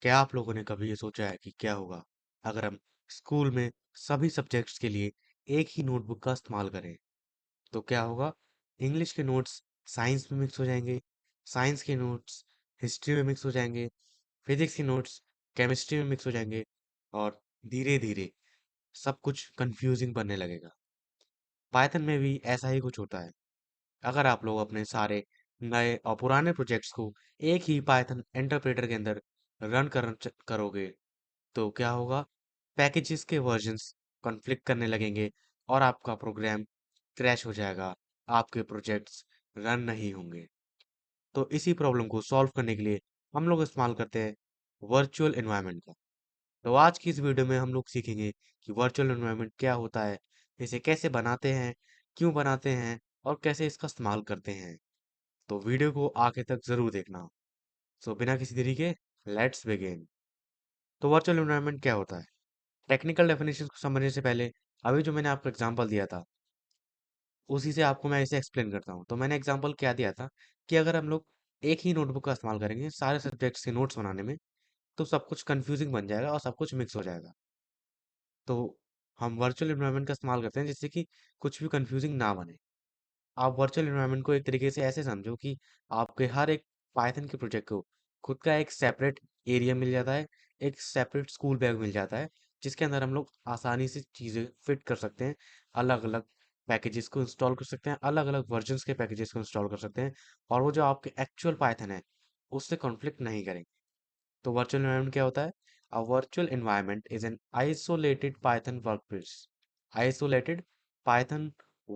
क्या आप लोगों ने कभी ये सोचा है कि क्या होगा अगर हम स्कूल में सभी सब्जेक्ट्स के लिए एक ही नोटबुक का इस्तेमाल करें? तो क्या होगा? इंग्लिश के नोट्स साइंस में मिक्स हो जाएंगे, साइंस के नोट्स हिस्ट्री में मिक्स हो जाएंगे, फिजिक्स के नोट्स केमिस्ट्री में मिक्स हो जाएंगे और धीरे धीरे सब कुछ कंफ्यूजिंग बनने लगेगा। पाइथन में भी ऐसा ही कुछ होता है। अगर आप लोग अपने सारे नए और पुराने प्रोजेक्ट्स को एक ही पाइथन इंटरप्रेटर के अंदर करोगे तो क्या होगा? पैकेजेस के वर्जन्स कॉन्फ्लिक्ट करने लगेंगे और आपका प्रोग्राम क्रैश हो जाएगा। आपके प्रोजेक्ट्स रन नहीं होंगे। तो इसी प्रॉब्लम को सॉल्व करने के लिए हम लोग इस्तेमाल करते हैं वर्चुअल एनवायरनमेंट का। तो आज की इस वीडियो में हम लोग सीखेंगे कि वर्चुअल एनवायरनमेंट क्या होता है, इसे कैसे बनाते हैं, क्यों बनाते हैं और कैसे इसका इस्तेमाल करते हैं। तो वीडियो को आगे तक जरूर देखना। सो बिना किसी देरी के लेट्स बिगिन। तो वर्चुअल एनवायरनमेंट क्या होता है? टेक्निकल डेफिनेशन को समझने से पहले अभी जो मैंने आपको एग्जांपल दिया था उसी से आपको मैं इसे एक्सप्लेन करता हूँ। तो मैंने एग्जांपल क्या दिया था कि अगर हम लोग एक ही नोटबुक का इस्तेमाल करेंगे सारे सब्जेक्ट्स के नोट्स बनाने में तो सब कुछ कंफ्यूजिंग बन जाएगा और सब कुछ मिक्स हो जाएगा। तो हम वर्चुअल एनवायरनमेंट का इस्तेमाल करते हैं जिससे कि कुछ भी कंफ्यूजिंग ना बने। आप वर्चुअल एनवायरनमेंट को एक तरीके से ऐसे समझो कि आपके हर एक पाइथन के प्रोजेक्ट को खुद का एक सेपरेट एरिया मिल जाता है, एक सेपरेट स्कूल बैग मिल जाता है, जिसके अंदर हम लोग आसानी से चीज़ें फिट कर सकते हैं, अलग अलग पैकेजेस को इंस्टॉल कर सकते हैं, अलग अलग वर्जन्स के पैकेजेस को इंस्टॉल कर सकते हैं और वो जो आपके एक्चुअल पाइथन है उससे कॉन्फ्लिक्ट नहीं करेंगे। तो वर्चुअल एनवायरनमेंट क्या होता है? अ virtual environment is an isolated Python workspace, isolated Python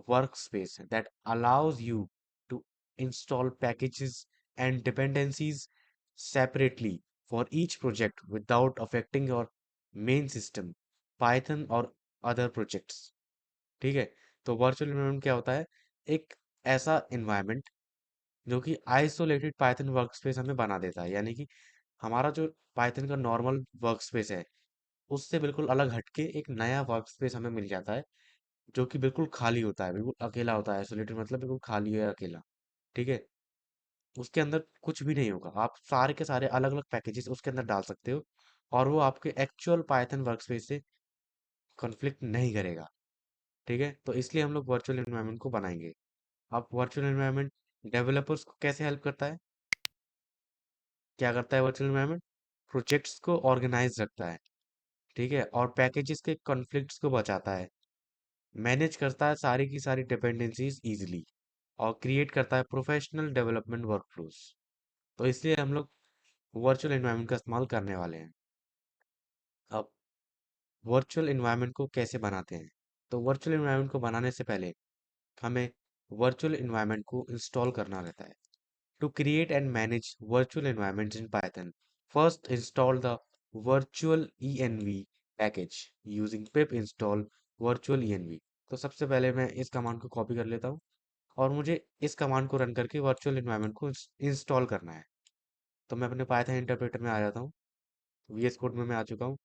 workspace that allows you to install packages and dependencies separately for each project without affecting your main system, Python और other projects। ठीक है? तो virtual environment क्या होता है? एक ऐसा environment जो कि आइसोलेटेड पाइथन वर्कस्पेस हमें बना देता है, यानी कि हमारा जो पाइथन का नॉर्मल वर्कस्पेस है उससे बिल्कुल अलग हटके एक नया वर्कस्पेस हमें मिल जाता है जो कि बिल्कुल खाली होता है, बिल्कुल अकेला होता है। आइसोलेटेड मतलब बिल्कुल खाली है, अकेला। ठीक है? उसके अंदर कुछ भी नहीं होगा, आप सारे के सारे अलग अलग पैकेजेस उसके अंदर डाल सकते हो और वो आपके एक्चुअल पाइथन वर्कस्पेस से कॉन्फ्लिक्ट नहीं करेगा। ठीक है? तो इसलिए हम लोग वर्चुअल एनवायरनमेंट को बनाएंगे। अब वर्चुअल एनवायरनमेंट डेवलपर्स को कैसे हेल्प करता है? क्या करता है वर्चुअल एनवायरनमेंट? प्रोजेक्ट्स को ऑर्गेनाइज रखता है। ठीक है? और पैकेजेस के कॉन्फ्लिक्ट्स को बचाता है, मैनेज करता है सारी की सारी डिपेंडेंसीज इजीली और क्रिएट करता है प्रोफेशनल डेवलपमेंट वर्कफ्लोज। तो इसलिए हम लोग वर्चुअल एनवायरनमेंट का इस्तेमाल करने वाले हैं। अब वर्चुअल एनवायरनमेंट को कैसे बनाते हैं? तो वर्चुअल एनवायरनमेंट को बनाने से पहले हमें वर्चुअल एनवायरनमेंट को इंस्टॉल करना रहता है। To create and manage virtual environments in Python, first install the virtual env package using pip install virtual env। तो सबसे पहले मैं इस कमांड को कॉपी कर लेता हूँ और मुझे इस कमांड को रन करके वर्चुअल एनवायरनमेंट को इंस्टॉल करना है। तो मैं अपने पाइथन इंटरप्रेटर में आ जाता हूँ। वीएस कोड में मैं आ चुका हूँ।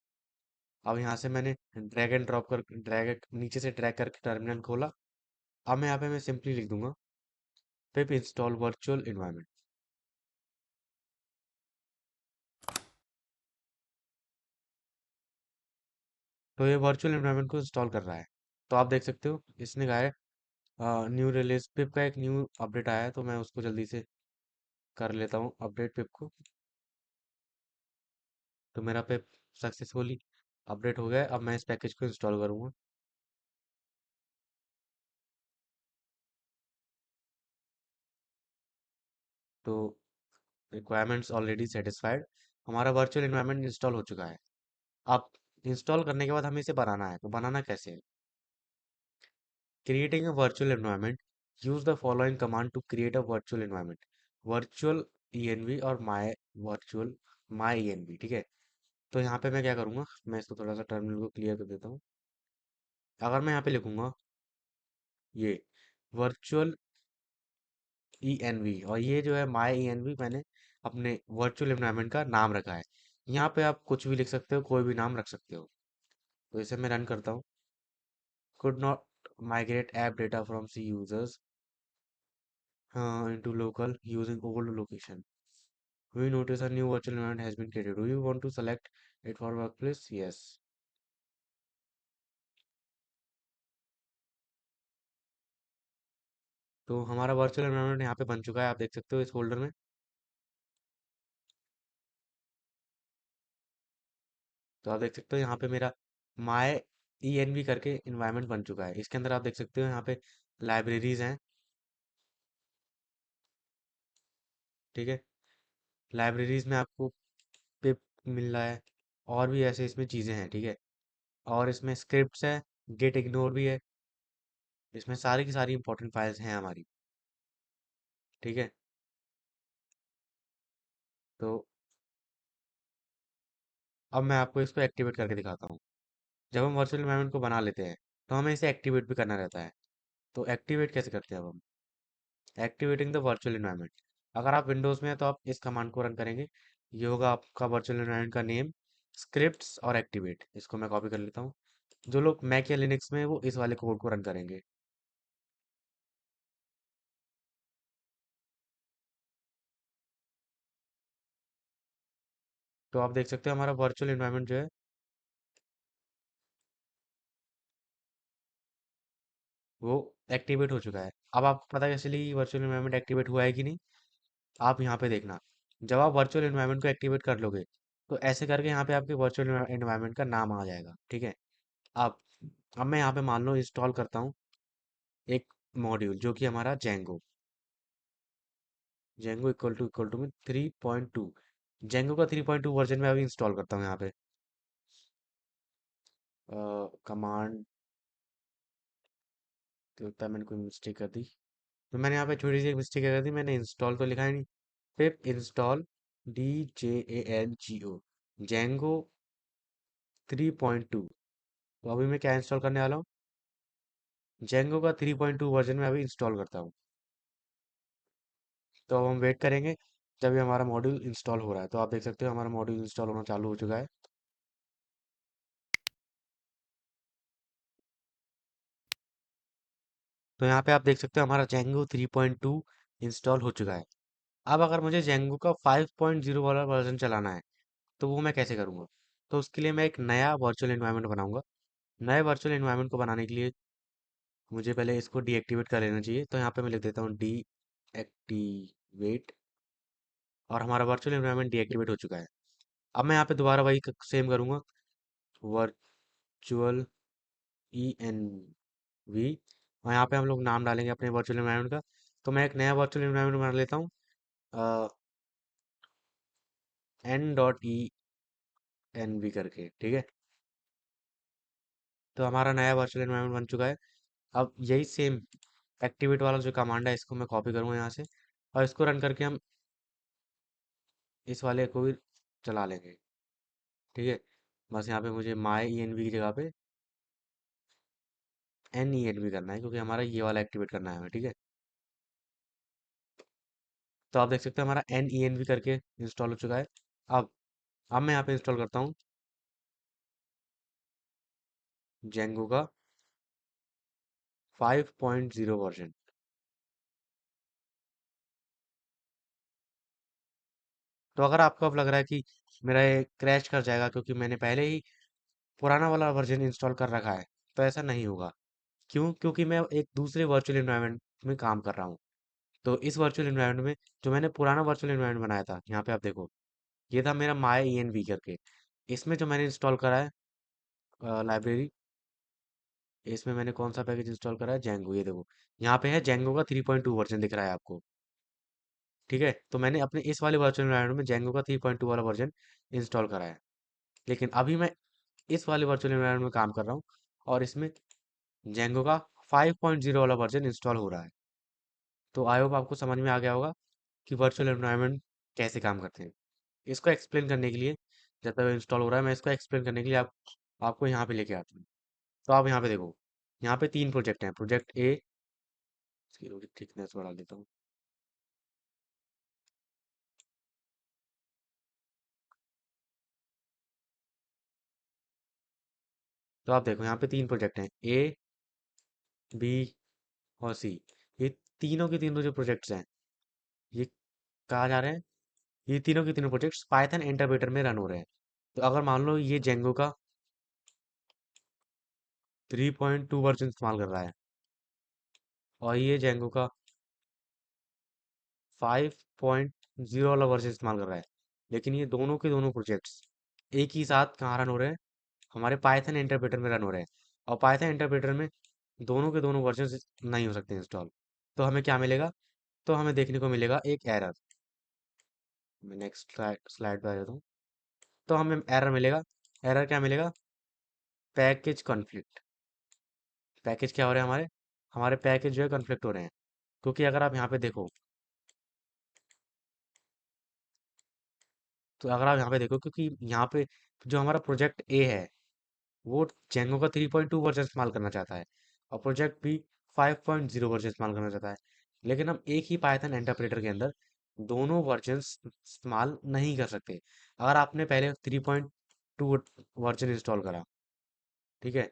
अब यहाँ से मैंने ड्रैग एंड ड्रॉप कर ड्रैग नीचे से ड्रैग करके टर्मिनल खोला। अब मैं यहाँ पे मैं सिंपली लिख दूंगा पिप इंस्टॉल वर्चुअल एनवायरनमेंट। तो ये वर्चुअल एनवायरनमेंट को इंस्टॉल कर रहा है। तो आप देख सकते हो इसने कहा है न्यू रिलीज पिप का एक न्यू अपडेट आया है, तो मैं उसको जल्दी से कर लेता हूँ अपडेट पिप को। तो मेरा पिप सक्सेसफुली अपडेट हो गया है। अब मैं इस पैकेज को इंस्टॉल करूँगा। तो रिक्वायरमेंट्स ऑलरेडी सेटिस्फाइड, हमारा वर्चुअल एनवायरनमेंट इंस्टॉल हो चुका है। अब इंस्टॉल करने के बाद हमें इसे बनाना है। तो बनाना कैसे है? Creating a virtual environment, use the following command to create a virtual environment, virtual env और माई env। ठीक है? तो यहाँ पे मैं क्या करूँगा, मैं इसको थोड़ा सा टर्मिनल को क्लियर कर देता हूँ। अगर मैं यहाँ पे लिखूंगा ये वर्चुअल env और ये जो है माई env, मैंने अपने वर्चुअल एनवायरनमेंट का नाम रखा है। यहाँ पे आप कुछ भी लिख सकते हो, कोई भी नाम रख सकते हो। तो इसे मैं रन करता हूँ। could not migrate app data from C users into local using old location। We notice a new virtual environment has been created. Do you want to select it for workplace? Yes. तो हमारा virtual environment यहाँ पे बन चुका है, आप देख सकते हो इस फोल्डर में। तो आप देख सकते हो यहाँ पे मेरा माई ई एन वी करके इन्वायरमेंट बन चुका है। इसके अंदर आप देख सकते हो यहाँ पे लाइब्रेरीज हैं। ठीक है, लाइब्रेरीज में आपको पिप मिल रहा है, और भी ऐसे इसमें चीज़ें हैं। ठीक है, और इसमें स्क्रिप्ट्स है, गेट इग्नोर भी है। इसमें सारी की सारी इंपॉर्टेंट फाइल्स हैं हमारी। ठीक है, तो अब मैं आपको इसको एक्टिवेट करके दिखाता हूँ। जब हम वर्चुअल एनवायरनमेंट को बना लेते हैं तो हमें इसे एक्टिवेट भी करना रहता है। तो एक्टिवेट कैसे करते हैं अब हम? Activating the virtual environment. अगर आप विंडोज़ में हैं तो आप इस कमांड को रन करेंगे। ये होगा आपका वर्चुअल एनवायरनमेंट का नेम, स्क्रिप्ट्स और एक्टिवेट। इसको मैं कॉपी कर लेता हूँ। जो लोग मैक या लिनक्स में हैं वो इस वाले कोड को रन करेंगे। तो आप देख सकते हो हमारा वर्चुअल एनवायरनमेंट जो है वो एक्टिवेट हो चुका है। अब आपको पता कैसे चली वर्चुअल एनवायरनमेंट एक्टिवेट हुआ है कि नहीं? आप यहाँ पे देखना, जब आप वर्चुअल एनवायरनमेंट को एक्टिवेट कर लोगे तो ऐसे करके यहाँ पे आपके वर्चुअल एनवायरनमेंट का नाम आ जाएगा। ठीक है, अब अब मैं यहाँ पे मान लो इंस्टॉल करता हूँ एक मॉड्यूल जो कि हमारा जेंगो। जेंगो इक्वल टू में 3.2। जेंगो का 3.2 वर्जन में अभी इंस्टॉल करता हूँ यहाँ पे। कमांड, तो लगता है मैंने कोई मिस्टेक कर दी। तो मैंने यहाँ पे छोटी सी मिस्टेक कर दी, मैंने इंस्टॉल तो लिखा ही नहीं। पिप इंस्टॉल DJANGO जेंगो 3.2। तो अभी मैं क्या इंस्टॉल करने वाला हूँ? जेंगो का 3.2 वर्जन में अभी इंस्टॉल करता हूँ। तो अब हम वेट करेंगे जब ये हमारा मॉड्यूल इंस्टॉल हो रहा है। तो आप देख सकते हो हमारा मॉड्यूल इंस्टॉल होना चालू हो चुका है। तो यहाँ पे आप देख सकते हो हमारा जेंगो 3.2 इंस्टॉल हो चुका है। अब अगर मुझे जेंगो का 5.0 वाला वर्जन चलाना है तो वो मैं कैसे करूँगा? तो उसके लिए मैं एक नया वर्चुअल एनवायरनमेंट बनाऊंगा। नए वर्चुअल एनवायरनमेंट को बनाने के लिए मुझे पहले इसको डीएक्टिवेट कर लेना चाहिए। तो यहाँ पे मैं लिख देता हूँ डीएक्टिवेट, और हमारा वर्चुअल एनवायरनमेंट डीएक्टिवेट हो चुका है। अब मैं यहाँ पे दोबारा वही सेम करूँगा, वर्चुअल ENV, और यहाँ पे हम लोग नाम डालेंगे अपने वर्चुअल एनवायरनमेंट का। तो मैं एक नया वर्चुअल एनवायरनमेंट बना लेता हूँ, N.ENV करके। ठीक है, तो हमारा नया वर्चुअल एनवायरनमेंट बन चुका है। अब यही सेम एक्टिवेट वाला जो कमांड है इसको मैं कॉपी करूँगा यहाँ से, और इसको रन करके हम इस वाले को भी चला लेंगे। ठीक है, बस यहाँ पे मुझे माई ई एन वी की जगह पे NENV करना है, क्योंकि हमारा ये वाला एक्टिवेट करना है हमें। ठीक है, तो आप देख सकते हैं हमारा NENV करके इंस्टॉल हो चुका है। अब अब मैं यहाँ पे इंस्टॉल करता हूँ जेंगो का 5.0 वर्जन। तो अगर आपको अब लग रहा है कि मेरा ये क्रैश कर जाएगा क्योंकि मैंने पहले ही पुराना वाला वर्जन इंस्टॉल कर रखा है, तो ऐसा नहीं होगा। क्यों? क्योंकि मैं एक दूसरे वर्चुअल एनवायरनमेंट में काम कर रहा हूँ। तो इस वर्चुअल एनवायरनमेंट में जो मैंने पुराना वर्चुअल एनवायरनमेंट बनाया था, यहाँ पे आप देखो, ये था मेरा माई ई एन वी करके। इसमें जो मैंने इंस्टॉल करा है लाइब्रेरी, इसमें मैंने कौन सा पैकेज इंस्टॉल करा है? जेंगो। ये देखो, यहाँ पे है जेंगो का 3.2 वर्जन दिख रहा है आपको। ठीक है, तो मैंने अपने इस वाले वर्चुअल एनवायरनमेंट में जेंगो का 3.2 वाला वर्जन इंस्टॉल करा है। लेकिन अभी मैं इस वाले वर्चुअल एनवायरनमेंट में काम कर रहा हूँ, और इसमें जेंगो का 5.0 वाला वर्जन इंस्टॉल हो रहा है। तो आई होप आपको समझ में आ गया होगा कि वर्चुअल एनवायरनमेंट कैसे काम करते हैं। इसको एक्सप्लेन करने के लिए, जब तक इंस्टॉल हो रहा है, मैं इसको एक्सप्लेन करने के लिए आपको यहाँ पे लेके आता हूँ। तो आप यहाँ पे देखो, यहाँ पे 3 प्रोजेक्ट हैं। प्रोजेक्ट ए, इसकी थोड़ी थिकनेस बढ़ा देता हूँ। तो आप देखो यहाँ पे 3 प्रोजेक्ट हैं, ए, बी और सी। ये तीनों के तीनों जो प्रोजेक्ट्स हैं, ये कहाँ जा रहे हैं? ये तीनों के तीनों प्रोजेक्ट्स पाइथन इंटरप्रेटर में रन हो रहे हैं। तो अगर मान लो ये जेंगो का 3.2 वर्जन इस्तेमाल कर रहा है और ये जेंगो का 5.0 वाला वर्जन इस्तेमाल कर रहा है, लेकिन ये दोनों के दोनों प्रोजेक्ट्स एक ही साथ कहाँ रन हो रहे हैं, हमारे पाइथन इंटरप्रेटर में रन हो रहे हैं। और पाइथन इंटरप्रेटर में दोनों के दोनों वर्जन नहीं हो सकते इंस्टॉल। तो हमें क्या मिलेगा, तो हमें देखने को मिलेगा एक एरर। मैं नेक्स्ट स्लाइड पे आ जाता हूँ। तो हमें एरर मिलेगा। एरर क्या मिलेगा, पैकेज कॉन्फ्लिक्ट। पैकेज क्या हो रहे हैं हमारे, हमारे पैकेज जो है कॉन्फ्लिक्ट हो रहे हैं। क्योंकि अगर आप यहाँ पे देखो, तो अगर आप यहाँ पे देखो, क्योंकि यहाँ पे जो हमारा प्रोजेक्ट ए है वो जेंगो का 3.2 वर्जन इस्तेमाल करना चाहता है और प्रोजेक्ट बी 5.0 वर्जन इस्तेमाल करना चाहता है। लेकिन हम एक ही पाइथन इंटरप्रेटर के अंदर दोनों वर्जन इस्तेमाल नहीं कर सकते। अगर आपने पहले 3.2 वर्जन इंस्टॉल करा, ठीक है,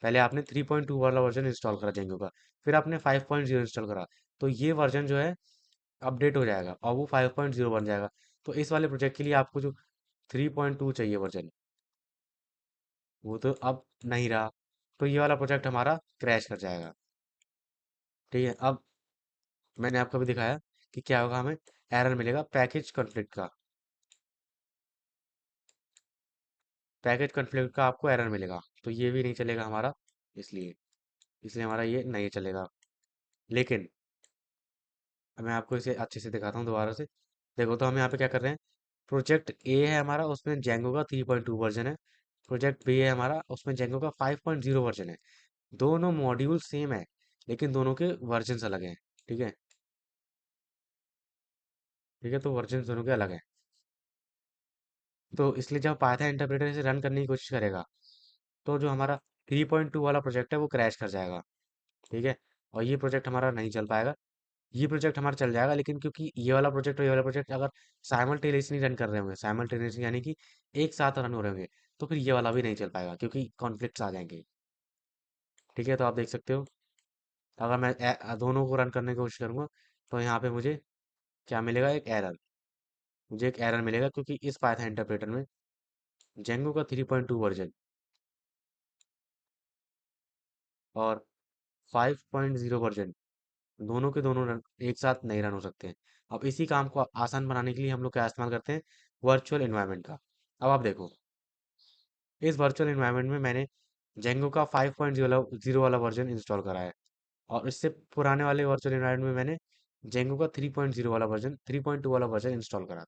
पहले आपने 3.2 वाला वर्जन इंस्टॉल करा जेंगो का, फिर आपने 5.0 इंस्टॉल करा, तो ये वर्जन जो है अपडेट हो जाएगा और वो 5.0 बन जाएगा। तो इस वाले प्रोजेक्ट के लिए आपको जो 3.2 चाहिए वर्जन, वो तो अब नहीं रहा। तो ये वाला प्रोजेक्ट हमारा क्रैश कर जाएगा। ठीक है, अब मैंने आपको भी दिखाया कि क्या होगा, हमें एरर मिलेगा पैकेज कॉन्फ्लिक्ट का। पैकेज कॉन्फ्लिक्ट का आपको एरर मिलेगा, तो ये भी नहीं चलेगा हमारा, इसलिए इसलिए हमारा ये नहीं चलेगा। लेकिन मैं आपको इसे अच्छे से दिखाता हूँ दोबारा से। देखो, तो हम यहाँ पे क्या कर रहे हैं, प्रोजेक्ट ए है हमारा, उसमें जेंगो का 3.2 वर्जन है। प्रोजेक्ट बी है हमारा, उसमें जेंगो का 5.0 वर्जन है। दोनों मॉड्यूल सेम है, लेकिन दोनों के वर्जन अलग हैं। ठीक है, ठीक है, तो वर्जन दोनों के अलग हैं। तो इसलिए जब पाइथन इंटरप्रेटर से रन करने की कोशिश करेगा, तो जो हमारा 3.2 वाला प्रोजेक्ट है वो क्रैश कर जाएगा। ठीक है, और ये प्रोजेक्ट हमारा नहीं चल पाएगा। ये प्रोजेक्ट हमारा चल जाएगा, लेकिन क्योंकि ये वाला प्रोजेक्ट और ये वाला प्रोजेक्ट अगर साइमल्टेनियसली रन कर रहे होंगे, साइमल्टेनियसली यानी कि एक साथ रन हो रहे होंगे, तो फिर ये वाला भी नहीं चल पाएगा क्योंकि कॉन्फ्लिक्ट्स आ जाएंगे। ठीक है, तो आप देख सकते हो, अगर मैं दोनों को रन करने की कोशिश करूंगा, तो यहाँ पे मुझे क्या मिलेगा, एक एरर। मुझे एक एरर मिलेगा क्योंकि इस पाइथन इंटरप्रेटर में जेंगो का 3.2 वर्जन और 5.0 वर्जन, दोनों के दोनों एक साथ नहीं रन हो सकते हैं। अब इसी काम को आसान बनाने के लिए हम लोग क्या इस्तेमाल करते हैं, वर्चुअल एनवायरनमेंट का। अब आप देखो, इस वर्चुअल एनवायरनमेंट में मैंने जेंगो का 5.0 वाला वर्जन इंस्टॉल करा है और इससे पुराने वाले वर्चुअल एनवायरनमेंट में मैंने जेंगो का 3.0 वाला वर्जन 3.2 वाला वर्जन इंस्टॉल करा।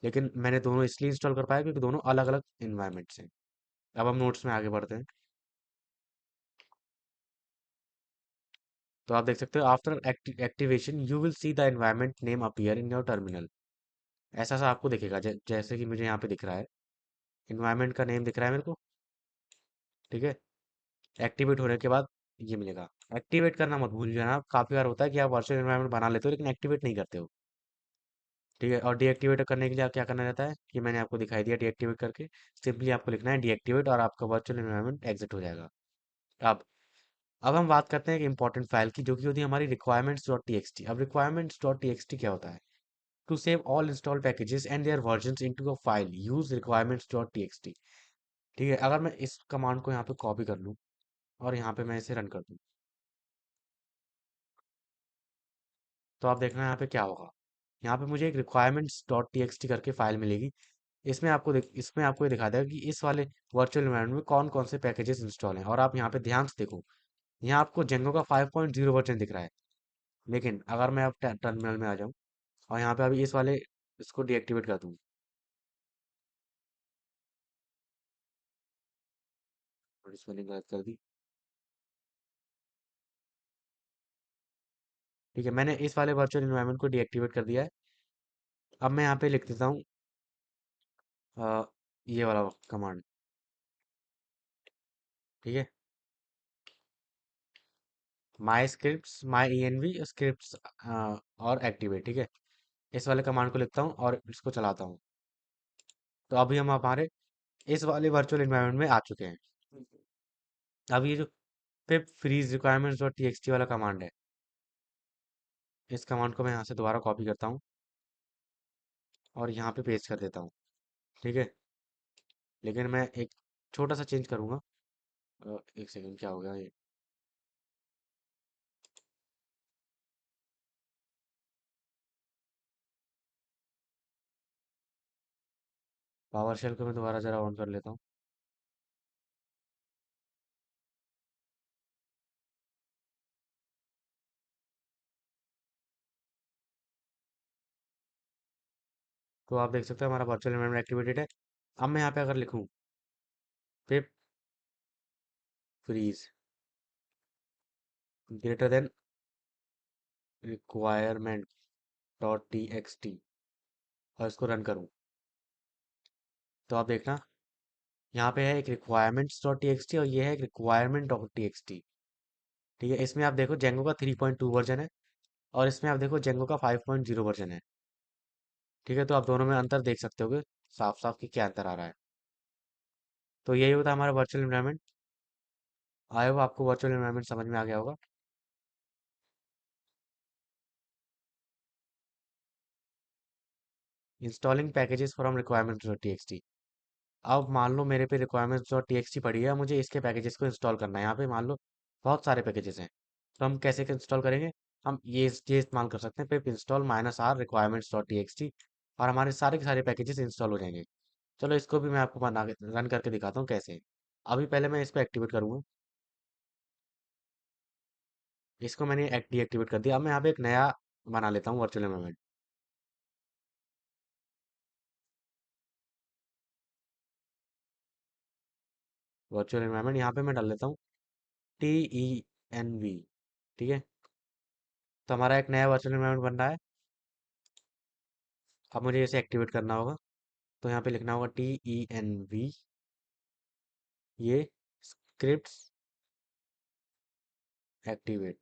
लेकिन मैंने दोनों इसलिए इंस्टॉल कर पाया क्योंकि दोनों अलग अलग इन्वायरमेंट्स हैं। अब हम नोट्स में आगे बढ़ते हैं। तो आप देख सकते हो, after activation you will see the environment name appear in your terminal. ऐसा सा आपको दिखेगा, जैसे कि मुझे यहाँ पे दिख रहा है, इन्वायरमेंट का नेम दिख रहा है मेरे को। ठीक है, एक्टिवेट होने के बाद ये मिलेगा। एक्टिवेट करना मत भूल जाना, काफी बार होता है कि आप वर्चुअल एनवायरनमेंट बना लेते हो लेकिन एक्टिवेट नहीं करते हो। ठीक है, और डीएक्टिवेट करने के लिए आप क्या करना रहता है, कि मैंने आपको दिखाई दिया डीएक्टिवेट करके। सिंपली आपको लिखना है डीएक्टिवेट और आपका वर्चुअल एनवायरनमेंट एग्जिट हो जाएगा। अब अब हम बात करते हैं एक इंपॉर्टेंट फाइल की, जो कि होती है हमारी requirements.txt। अब requirements.txt क्या होता है, to save all install packages and their versions into a file use requirements.txt। ठीक है, अगर मैं इस कमांड को यहाँ पे कॉपी कर लूँ और यहाँ पे मैं इसे रन कर दूँ, तो आप देखना यहाँ पे क्या होगा। यहाँ पे मुझे एक requirements.txt करके फाइल मिलेगी। इसमें आपको ये दिखा देगा कि इस वाले वर्चुअल एनवायरनमेंट में कौन कौन से पैकेजेस इंस्टॉल हैं। और आप यहाँ पे ध्यान से देखो, यहाँ आपको जेंगो का 5.0 वर्जन दिख रहा है। लेकिन अगर मैं अब टर्मिनल में आ जाऊँ और यहाँ पे अभी इस वाले इसको डीएक्टिवेट कर दूँ, थोड़ी स्पेलिंग गलत कर दी। ठीक है, मैंने इस वाले वर्चुअल एनवायरनमेंट को डीएक्टिवेट कर दिया है। अब मैं यहाँ पे लिख देता हूँ अ, ये वाला कमांड। ठीक है, my script my env script और एक्टिवेट। ठीक है, इस वाले कमांड को लिखता हूँ और इसको चलाता हूँ। तो अभी हम हमारे इस वाले वर्चुअल एनवायरनमेंट में आ चुके हैं। अब ये जो पिप फ्रीज रिक्वायरमेंट्स डॉट टीएक्सटी वाला कमांड है, इस कमांड को मैं यहाँ से दोबारा कॉपी करता हूँ और यहाँ पे पेस्ट कर देता हूँ। ठीक है, लेकिन मैं एक छोटा सा चेंज करूँगा। एक सेकंड, क्या हो गया ये? पावर शेल को मैं दोबारा जरा ऑन कर लेता हूँ। तो आप देख सकते हो हमारा वर्चुअल एनवायरनमेंट एक्टिवेटेड है। अब मैं यहाँ पे अगर लिखूँ pip freeze greater than requirement dot T X T और इसको रन करूँ, तो आप देखना यहाँ पे है एक requirements dot T X T और ये है एक requirement dot T X T. ठीक है, इसमें आप देखो जेंगो का 3.2 वर्जन है और इसमें आप देखो जेंगो का 5.0 वर्जन है। ठीक है, तो आप दोनों में अंतर देख सकते होगे साफ साफ कि क्या अंतर आ रहा है। तो यही होता है हमारा वर्चुअल एनवायरनमेंट। आई होप आपको वर्चुअल एनवायरनमेंट समझ में आ गया होगा। Installing packages from requirements dot T. अब मान लो मेरे पे रिक्वायरमेंट्स डॉट टी पड़ी है, मुझे इसके पैकेजेस को इंस्टॉल करना है। यहाँ पे मान लो बहुत सारे पैकेजेस हैं, तो हम कैसे इंस्टॉल करेंगे? हम ये इस्तेमाल कर सकते हैं pip install minus R requirements dot T और हमारे सारे के सारे पैकेजेस इंस्टॉल हो जाएंगे। चलो इसको भी मैं आपको बना के रन करके दिखाता हूँ कैसे। अभी पहले मैं इसको एक्टिवेट करूँगा। इसको मैंने डीएक्टिवेट कर दिया। अब मैं यहाँ पे एक नया बना लेता हूँ वर्चुअल एनवायरनमेंट। वर्चुअल एनवायरनमेंट यहाँ पे मैं डाल लेता हूँ TENV। ठीक है, तो हमारा एक नया वर्चुअल एनवायरनमेंट बन रहा है। अब मुझे इसे एक्टिवेट करना होगा, तो यहाँ पे लिखना होगा TENV, ये स्क्रिप्ट्स एक्टिवेट।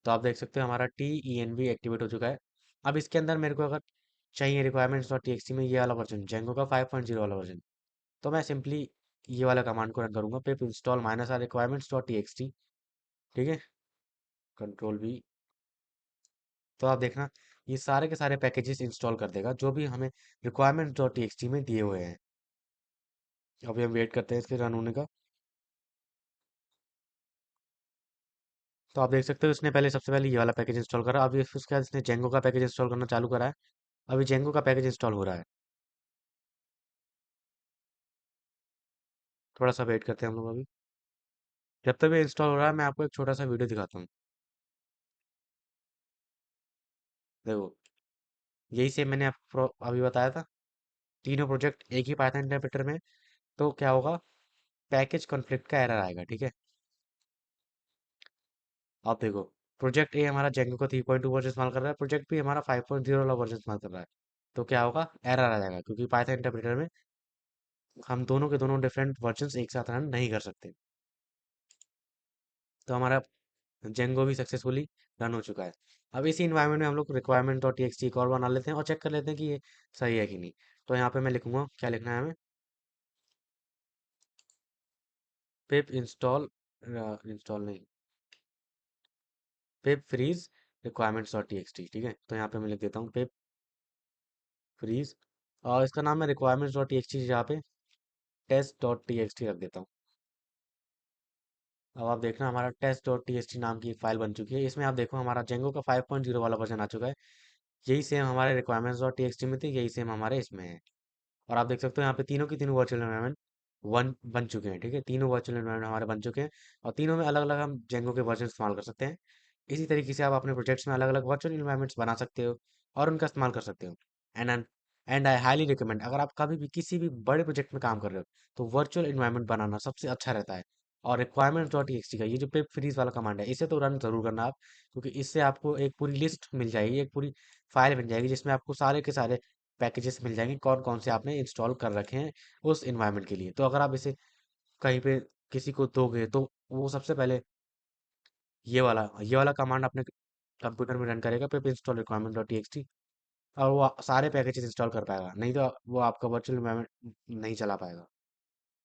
तो आप देख सकते हो हमारा TENV एक्टिवेट हो चुका है। अब इसके अंदर मेरे को अगर चाहिए रिक्वायरमेंट्स डॉट टी में ये वाला वर्जन जेंगो का 5.0 वाला वर्जन, तो मैं सिंपली ये वाला कमांड को रन करूंगा pip install minus R requirements dot T. ठीक है, कंट्रोल V। तो आप देखना ये सारे के सारे पैकेजेस इंस्टॉल कर देगा जो भी हमें रिक्वायरमेंट्स डॉट टी में दिए हुए हैं। अभी हम वेट करते हैं इसके रन होने का। तो आप देख सकते हो इसने पहले सबसे पहले ये वाला पैकेज इंस्टॉल करा, अभी उसके बाद इसने जेंगो का पैकेज इंस्टॉल करना चालू करा है। अभी जेंगो का पैकेज इंस्टॉल हो रहा है। थोड़ा सा वेट करते हैं हम लोग अभी। जब तक ये इंस्टॉल हो रहा है मैं आपको एक छोटा सा वीडियो दिखाता हूँ। देखो, यही से मैंने आपको अभी बताया था, तीनों प्रोजेक्ट एक ही पाइथन इंटरप्रेटर में। तो क्या होगा, पैकेज कॉन्फ्लिक्ट का एरर आएगा। ठीक है, आप देखो प्रोजेक्ट ए हमारा जेंगो का 3.2 वर्जन इस्तेमाल कर रहा है, प्रोजेक्ट बी हमारा 5.0 वाला वर्जन इस्तेमाल कर रहा है। तो क्या होगा, एरर आ जाएगा क्योंकि पाइथन इंटरप्रेटर में हम दोनों के दोनों डिफरेंट वर्जन एक साथ रन नहीं कर सकते। तो हमारा जेंगो भी सक्सेसफुली रन हो चुका है। अब इसी इन्वायरमेंट में हम लोग रिक्वायरमेंट डॉट टी एक और बना लेते हैं और चेक कर लेते हैं कि ये सही है कि नहीं। तो यहाँ पे मैं लिखूंगा, क्या लिखना है हमें, पिप इंस्टॉल, इंस्टॉल नहीं, पिप फ्रीज रिक्वायरमेंट्स डॉट टी। ठीक है, तो यहाँ पे मैं लिख देता हूँ पिप फ्रीज और इसका नाम मैं रिक्वायरमेंट्स डॉट टी यहाँ पे टेस्ट डॉट टी रख देता हूँ। अब आप देखना हमारा टेस्ट डॉट टी नाम की एक फाइल बन चुकी है। इसमें आप देखो हमारा जेंगो का 5.0 वाला वर्जन आ चुका है। यही सेम हमारे रिक्वायरमेंट्स डॉट टी में थी, यही सेम हमारे इसमें है। और आप देख सकते हो यहाँ पे तीनों की तीनों वर्चुअल एनवायरनमेंट वन बन चुके हैं। ठीक है, तीनों वर्चुअल एनवायरनमेंट हमारे बन चुके हैं और तीनों में अलग अलग हम जेंगो के वर्जन इस्तेमाल कर सकते हैं। इसी तरीके से आप अपने प्रोजेक्ट्स में अलग अलग वर्चुअल एनवायरनमेंट्स बना सकते हो और उनका इस्तेमाल कर सकते हो। And and I highly recommend, अगर आप कभी भी किसी भी बड़े प्रोजेक्ट में काम कर रहे हो तो वर्चुअल एनवायरनमेंट बनाना सबसे अच्छा रहता है। और रिक्वायरमेंट डॉट टी का ये जो पिप फ्रीज वाला कमांड है इसे तो रन जरूर करना आप, क्योंकि इससे आपको एक पूरी लिस्ट मिल जाएगी, एक पूरी फाइल मिल जाएगी जिसमें आपको सारे के सारे पैकेजेस मिल जाएंगे कौन कौन से आपने इंस्टॉल कर रखे हैं उस इन्वायरमेंट के लिए। तो अगर आप इसे कहीं पे किसी को दोगे तो वो सबसे पहले ये वाला कमांड अपने कंप्यूटर में रन करेगा पिप इंस्टॉल रिक्वायरमेंट डॉट टी और वो सारे पैकेजेस इंस्टॉल कर पाएगा। नहीं तो वो आपका वर्चुअल इन्वायरमेंट नहीं चला पाएगा,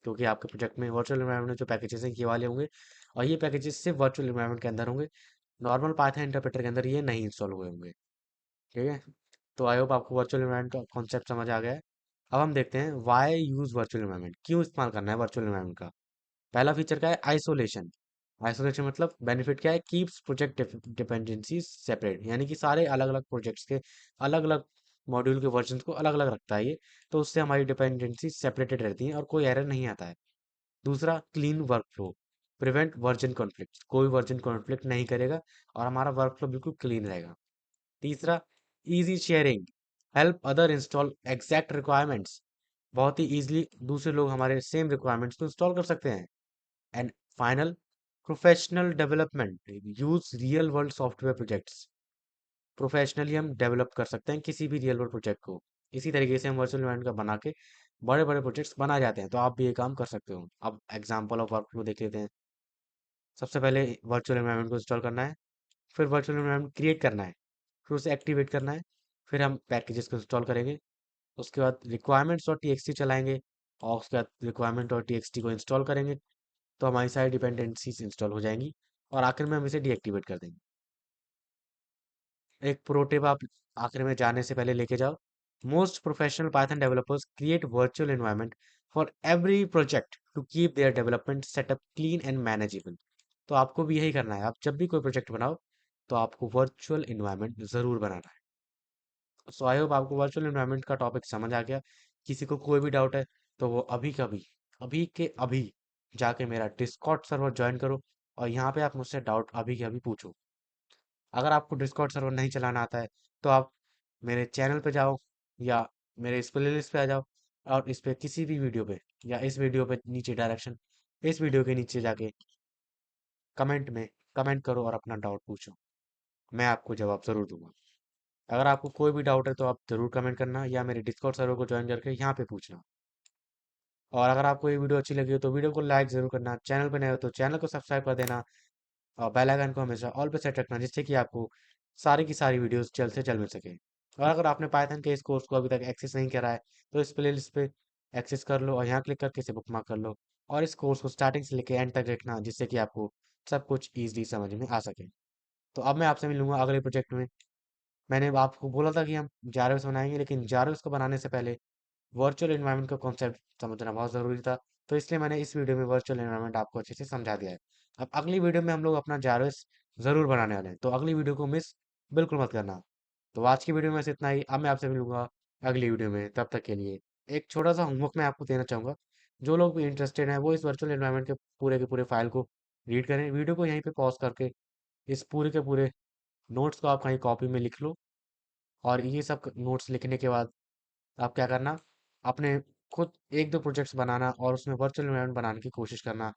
क्योंकि आपके प्रोजेक्ट में वर्चुअल इन्वायरमेंट में जो पैकेजेस हैं ये वाले होंगे और ये पैकेजेस सिर्फ वर्चुअल इन्वायरमेंट के अंदर होंगे। नॉर्मल पाइथन इंटरप्रेटर के अंदर ये नहीं इंस्टॉल हुए होंगे। ठीक है, तो आई होप आपको वर्चुअल एनवायरनमेंट का कॉन्सेप्ट समझ आ गया है। अब हम देखते हैं वाई यूज वर्चुअल एनवायरनमेंट, क्यों इस्तेमाल करना है वर्चुअल एनवायरनमेंट का। पहला फीचर क्या है, आइसोलेशन। आइसोलेशन मतलब बेनिफिट क्या है, कीप्स प्रोजेक्ट डिपेंडेंसीज सेपरेट, यानी कि सारे अलग अलग प्रोजेक्ट्स के अलग अलग मॉड्यूल के वर्जन को अलग अलग रखता है ये। तो उससे हमारी डिपेंडेंसी सेपरेटेड रहती है और कोई एरर नहीं आता है। दूसरा, clean work flow, prevent version conflict, कोई वर्जन कॉन्फ्लिक्ट नहीं करेगा और हमारा वर्क फ्लो बिल्कुल क्लीन रहेगा। तीसरा, easy sharing, help other install exact requirements, बहुत ही इजीली दूसरे लोग हमारे सेम रिक्वायरमेंट्स को इंस्टॉल कर सकते हैं। And final, professional development, use real world software projects, professionally हम डेवलप कर सकते हैं किसी भी रियल वर्ल्ड प्रोजेक्ट को। इसी तरीके से हम वर्चुअल इन्वायरमेंट का बना के बड़े बड़े प्रोजेक्ट्स बना जाते हैं। तो आप भी ये काम कर सकते हो। अब एग्जाम्पल ऑफ वर्क फ्लो देख लेते हैं। सबसे पहले वर्चुअल एनवायरनमेंट को इंस्टॉल करना है, फिर वर्चुअल एनवायरनमेंट क्रिएट करना है, फिर उसे एक्टिवेट करना है, फिर हम पैकेजेस को इंस्टॉल करेंगे, उसके बाद रिक्वायरमेंट्स और टीएक्सटी चलाएंगे, और उसके बाद रिक्वायरमेंट और टीएक्सटी को इंस्टॉल करेंगे, तो हमारी सारी डिपेंडेंसीज इंस्टॉल हो जाएंगी और आखिर में हम इसे डीएक्टिवेट कर देंगे। एक प्रो टिप आप आखिर में जाने से पहले लेके जाओ। Most professional Python developers create virtual environment for every project to keep their development setup clean and manageable. तो आपको भी यही करना है, आप जब भी कोई प्रोजेक्ट बनाओ तो आपको वर्चुअल एनवायरनमेंट जरूर बनाना है। सो आई होप आपको वर्चुअल एनवायरनमेंट का टॉपिक समझ आ गया। किसी को कोई भी डाउट है तो वो अभी के अभी जाके मेरा डिस्कॉर्ड सर्वर ज्वाइन करो और यहाँ पे आप मुझसे डाउट अभी के अभी पूछो। अगर आपको डिस्कॉर्ड सर्वर नहीं चलाना आता है तो आप मेरे चैनल पे जाओ या मेरे इस प्लेलिस्ट पे आ जाओ और इस पे किसी भी वीडियो पे या इस वीडियो पे नीचे डायरेक्शन, इस वीडियो के नीचे जाके कमेंट में कमेंट करो और अपना डाउट पूछो। मैं आपको जवाब जरूर दूंगा। अगर आपको कोई भी डाउट है तो आप जरूर कमेंट करना या मेरे डिस्कॉर्ड सर्वर को ज्वाइन करके यहाँ पे पूछना। और अगर आपको ये वीडियो अच्छी लगी हो तो वीडियो को लाइक जरूर करना, चैनल पे नए हो तो चैनल को सब्सक्राइब कर देना और बेल आइकन को हमेशा ऑल पे सेट रखना, जिससे कि आपको सारी की सारी वीडियोस जल्द से जल्द मिल सके। और अगर आपने पाइथन के इस कोर्स को अभी तक एक्सेस नहीं करा है तो इस प्लेलिस्ट पे एक्सेस कर लो और यहाँ क्लिक करके इसे बुकमार्क कर लो और इस कोर्स को स्टार्टिंग से लेकर एंड तक देखना, जिससे कि आपको सब कुछ ईजिली समझ में आ सके। तो अब मैं आपसे मिलूंगा अगले प्रोजेक्ट में। मैंने आपको बोला था कि हम जारवेस बनाएंगे, लेकिन जारवेस को बनाने से पहले वर्चुअल एनवायरनमेंट का कॉन्सेप्ट समझना बहुत ज़रूरी था। तो इसलिए मैंने इस वीडियो में वर्चुअल एनवायरनमेंट आपको अच्छे से समझा दिया है। अब अगली वीडियो में हम लोग अपना जारवेस ज़रूर बनाने वाले हैं, तो अगली वीडियो को मिस बिल्कुल मत करना। तो आज की वीडियो में बस इतना ही। अब मैं आपसे मिलूंगा अगली वीडियो में, तब तक के लिए एक छोटा सा होमवर्क मैं आपको देना चाहूँगा। जो लोग भी इंटरेस्टेड हैं वो इस वर्चुअल एनवायरनमेंट के पूरे फाइल को रीड करें, वीडियो को यहीं पे पॉज करके इस पूरे के पूरे नोट्स को आप कहीं कॉपी में लिख लो। और ये सब नोट्स लिखने के बाद आप क्या करना, अपने खुद एक दो प्रोजेक्ट्स बनाना और उसमें वर्चुअल एनवायरनमेंट बनाने की कोशिश करना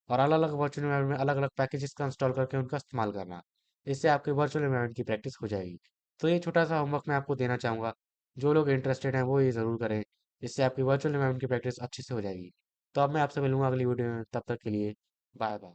और अलग अलग वर्चुअल एनवायरनमेंट में अलग अलग पैकेजेस का इंस्टॉल करके उनका इस्तेमाल करना। इससे आपके वर्चुअल एनवायरनमेंट की प्रैक्टिस हो जाएगी। तो ये छोटा सा होमवर्क मैं आपको देना चाहूँगा, जो लोग इंटरेस्टेड हैं वो ये ज़रूर करें। इससे आपकी वर्चुअल एनवायरनमेंट की प्रैक्टिस अच्छे से हो जाएगी। तो अब मैं आपसे मिलूंगा अगली वीडियो में, तब तक के लिए बाय बाय।